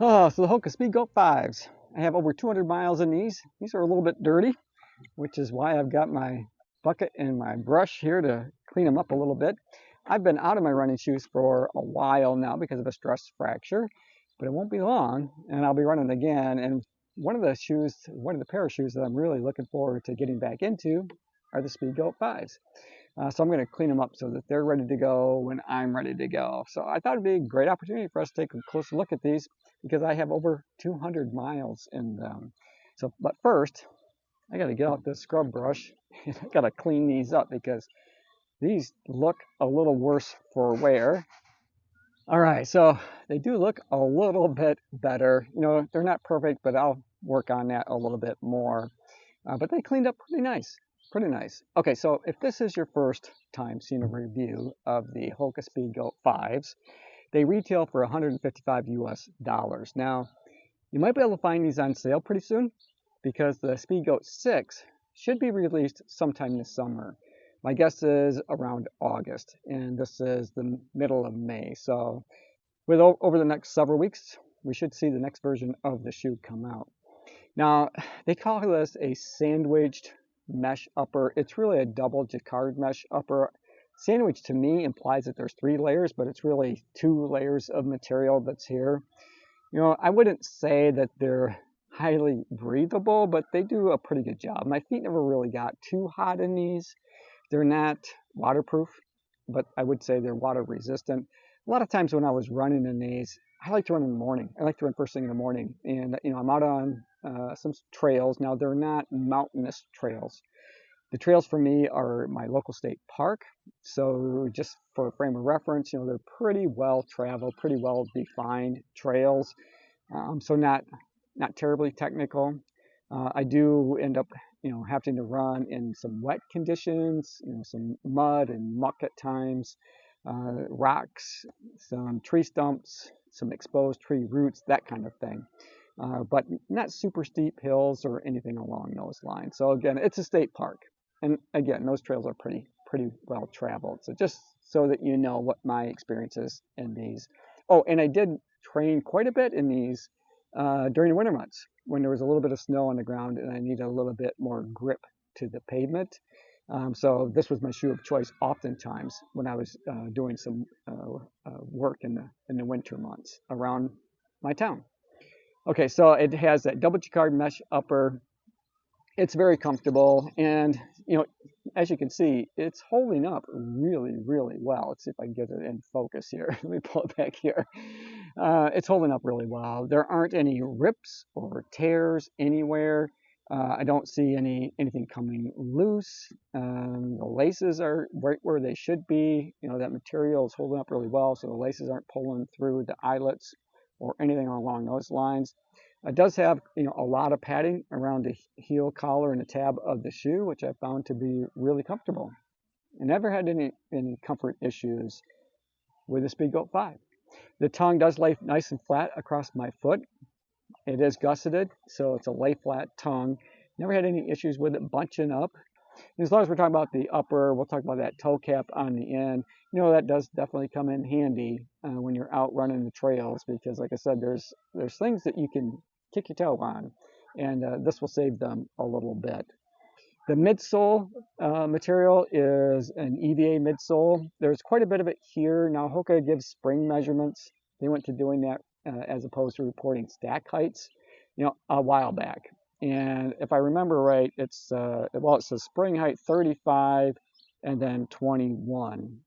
Oh, so the Hoka Speedgoat 5s. I have over 200 miles in these. These are a little bit dirty, which is why I've got my bucket and my brush here to clean them up a little bit. I've been out of my running shoes for a while now because of a stress fracture, but it won't be long and I'll be running again. And one of the pair of shoes that I'm really looking forward to getting back into are the Speedgoat 5s. So I'm going to clean them up so that they're ready to go when I'm ready to go. So I thought it'd be a great opportunity for us to take a closer look at these because I have over 200 miles in them. So, but first, I got to get out this scrub brush and I got to clean these up because these look a little worse for wear. All right, so they do look a little bit better. You know, they're not perfect, but I'll work on that a little bit more. But they cleaned up pretty nice. Pretty nice. Okay, so if this is your first time seeing a review of the Hoka Speedgoat 5s, they retail for 155 US dollars. Now, you might be able to find these on sale pretty soon because the Speedgoat 6 should be released sometime this summer. My guess is around August, and this is the middle of May. So over the next several weeks, we should see the next version of the shoe come out. Now, they call this a sandwiched mesh upper. It's really a double jacquard mesh upper. Sandwich to me implies that there's 3 layers, but it's really 2 layers of material that's here. You know, I wouldn't say that they're highly breathable, but they do a pretty good job. My feet never really got too hot in these. They're not waterproof, but I would say they're water resistant. A lot of times when I was running in these, I like to run in the morning. I like to run first thing in the morning. And, you know, I'm out on some trails. Now, they're not mountainous trails. The trails for me are my local state park. So just for a frame of reference, you know, they're pretty well traveled, pretty well defined trails. So not terribly technical. I do end up, you know, having to run in some wet conditions, you know, some mud and muck at times, rocks, some tree stumps, some exposed tree roots, that kind of thing. But not super steep hills or anything along those lines. So again, it's a state park. And again, those trails are pretty well traveled. So just so that you know what my experience is in these. Oh, and I did train quite a bit in these during the winter months when there was a little bit of snow on the ground and I needed a little bit more grip to the pavement. So this was my shoe of choice oftentimes when I was doing some work in the winter months around my town. Okay, so it has that double jacquard mesh upper. It's very comfortable, and you know, as you can see, it's holding up really well. Let's see if I can get it in focus here. Let me pull it back here. It's holding up really well. There aren't any rips or tears anywhere. I don't see anything coming loose. The laces are right where they should be. You know, that material is holding up really well, so the laces aren't pulling through the eyelets or anything along those lines. It does have, you know, a lot of padding around the heel collar and the tab of the shoe, which I found to be really comfortable. I never had any comfort issues with the Speedgoat 5. The tongue does lay nice and flat across my foot. It is gusseted, so it's a lay flat tongue. Never had any issues with it bunching up. And as long as we're talking about the upper, we'll talk about that toe cap on the end. You know, that does definitely come in handy when you're out running the trails because, like I said, there's things that you can kick your toe on, and this will save them a little bit. The midsole material is an EVA midsole. There's quite a bit of it here. Now, Hoka gives spring measurements. They went to doing that as opposed to reporting stack heights, you know, a while back. And if I remember right, it's well, it says spring height 35 and then 21.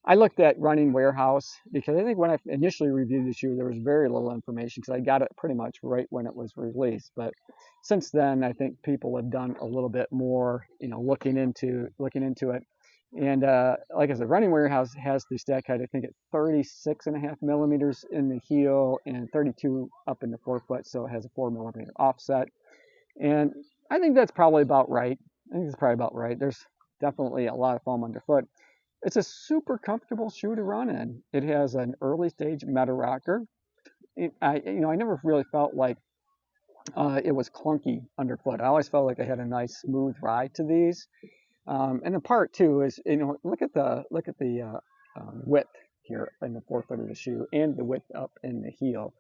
I looked at Running Warehouse because I think when I initially reviewed the shoe, there was very little information because I got it pretty much right when it was released. But since then, I think people have done a little bit more, you know, looking into it. And like I said, Running Warehouse has the stack height, I think, at 36.5 millimeters in the heel and 32 up in the forefoot, so it has a 4 millimeter offset. And I think that's probably about right. There's definitely a lot of foam underfoot. It's a super comfortable shoe to run in. It has an early stage meta rocker. I never really felt like it was clunky underfoot. I always felt like I had a nice smooth ride to these. And the part too is, you know, look at the width here in the forefoot of the shoe and the width up in the heel.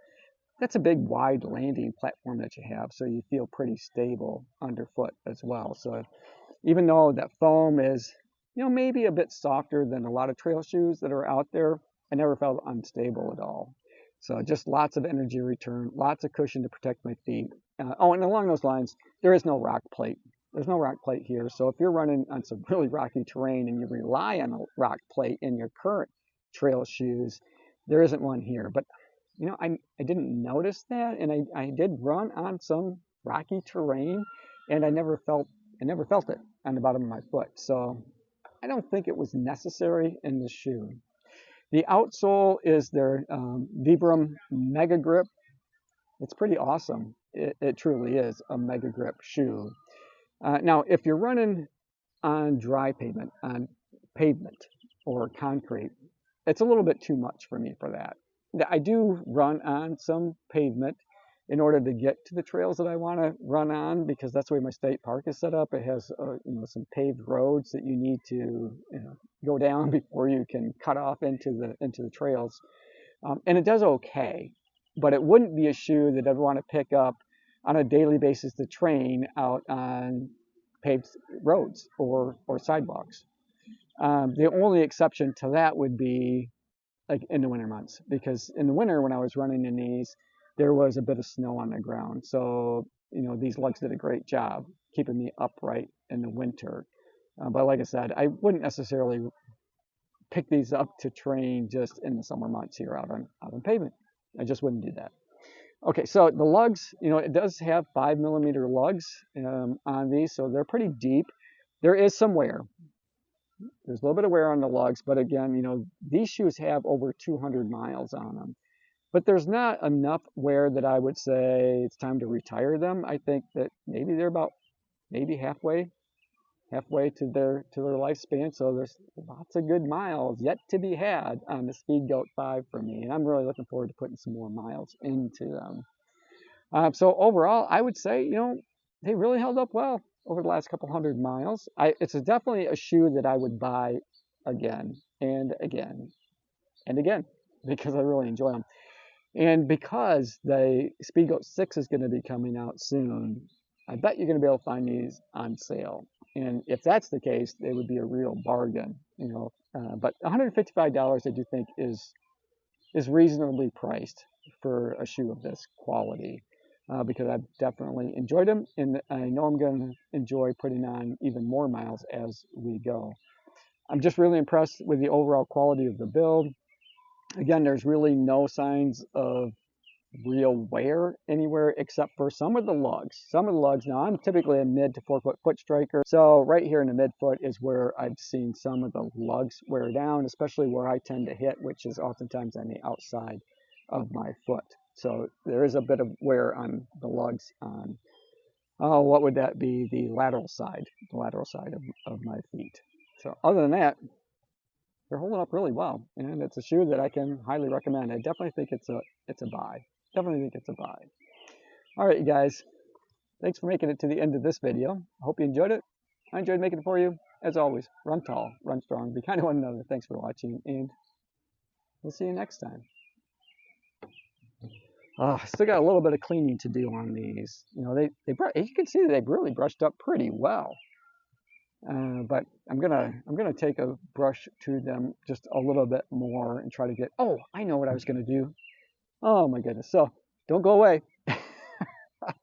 That's a big wide landing platform that you have, so you feel pretty stable underfoot as well. So even though that foam is, you know, maybe a bit softer than a lot of trail shoes that are out there, I never felt unstable at all. So just lots of energy return, lots of cushion to protect my feet. Oh, and along those lines, there is no rock plate. There's no rock plate here. So if you're running on some really rocky terrain and you rely on a rock plate in your current trail shoes, there isn't one here. But you know, I didn't notice that, and I did run on some rocky terrain, and I never felt it on the bottom of my foot. So I don't think it was necessary in the shoe. The outsole is their Vibram Mega Grip. It's pretty awesome. It truly is a Mega Grip shoe. Now, if you're running on dry pavement, on pavement or concrete, it's a little bit too much for me for that. I do run on some pavement in order to get to the trails that I want to run on, because that's the way my state park is set up. It has you know, some paved roads that you need to, you know, go down before you can cut off into the trails, and it does okay, but it wouldn't be a shoe that I'd want to pick up on a daily basis to train out on paved roads or sidewalks. The only exception to that would be like in the winter months, because in the winter when I was running in these, there was a bit of snow on the ground. So, you know, these lugs did a great job keeping me upright in the winter. But like I said, I wouldn't necessarily pick these up to train just in the summer months here out on pavement. I just wouldn't do that. Okay, so the lugs, you know, it does have 5mm lugs on these, so they're pretty deep. There is some wear. There's a little bit of wear on the lugs, but again, you know, these shoes have over 200 miles on them. But there's not enough wear that I would say it's time to retire them. I think that maybe they're about halfway to their lifespan. So there's lots of good miles yet to be had on the Speedgoat 5 for me, and I'm really looking forward to putting some more miles into them. So overall, I would say, you know, they really held up well over the last couple hundred miles. It's definitely a shoe that I would buy again and again and again, because I really enjoy them. And because the Speedgoat 6 is going to be coming out soon, I bet you're going to be able to find these on sale. And if that's the case, they would be a real bargain, you know. But $155 I do think is reasonably priced for a shoe of this quality, because I've definitely enjoyed them, and I know I'm going to enjoy putting on even more miles as we go. I'm just really impressed with the overall quality of the build. Again, there's really no signs of real wear anywhere except for some of the lugs. Now, I'm typically a mid to forefoot foot striker, so right here in the midfoot is where I've seen some of the lugs wear down, especially where I tend to hit, which is oftentimes on the outside of my foot. So there is a bit of wear on the lugs on, what would that be, the lateral side of my feet. So other than that, they're holding up really well, and it's a shoe that I can highly recommend. I definitely think it's a buy. All right, you guys, thanks for making it to the end of this video. I hope you enjoyed it. I enjoyed making it for you. As always, run tall, run strong, be kind to one another. Thanks for watching, and we'll see you next time. Still got a little bit of cleaning to do on these. You know, you can see they really brushed up pretty well. But I'm gonna take a brush to them just a little bit more and try to get. Oh, I know what I was gonna do. Oh my goodness! So don't go away. I'm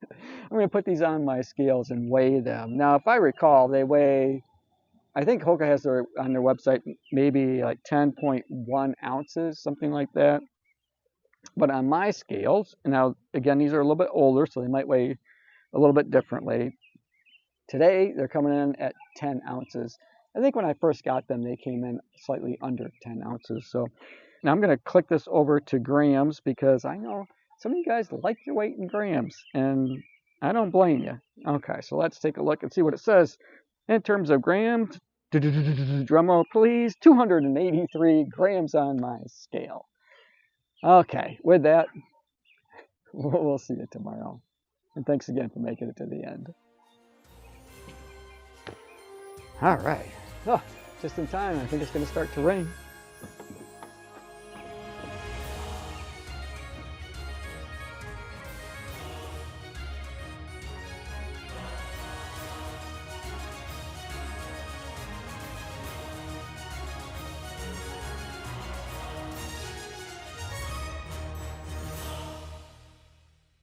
gonna put these on my scales and weigh them. Now, if I recall, they weigh. I think Hoka has on their website maybe like 10.1 ounces, something like that. But on my scales, now again, these are a little bit older, so they might weigh a little bit differently. Today, they're coming in at 10 ounces. I think when I first got them, they came in slightly under 10 ounces. So now I'm going to click this over to grams, because I know some of you guys like your weight in grams, and I don't blame you. Okay, so let's take a look and see what it says in terms of grams. Drum roll, please. 283 grams on my scale. Okay, with that, we'll see you tomorrow. And thanks again for making it to the end. All right. Oh, just in time. I think it's going to start to rain.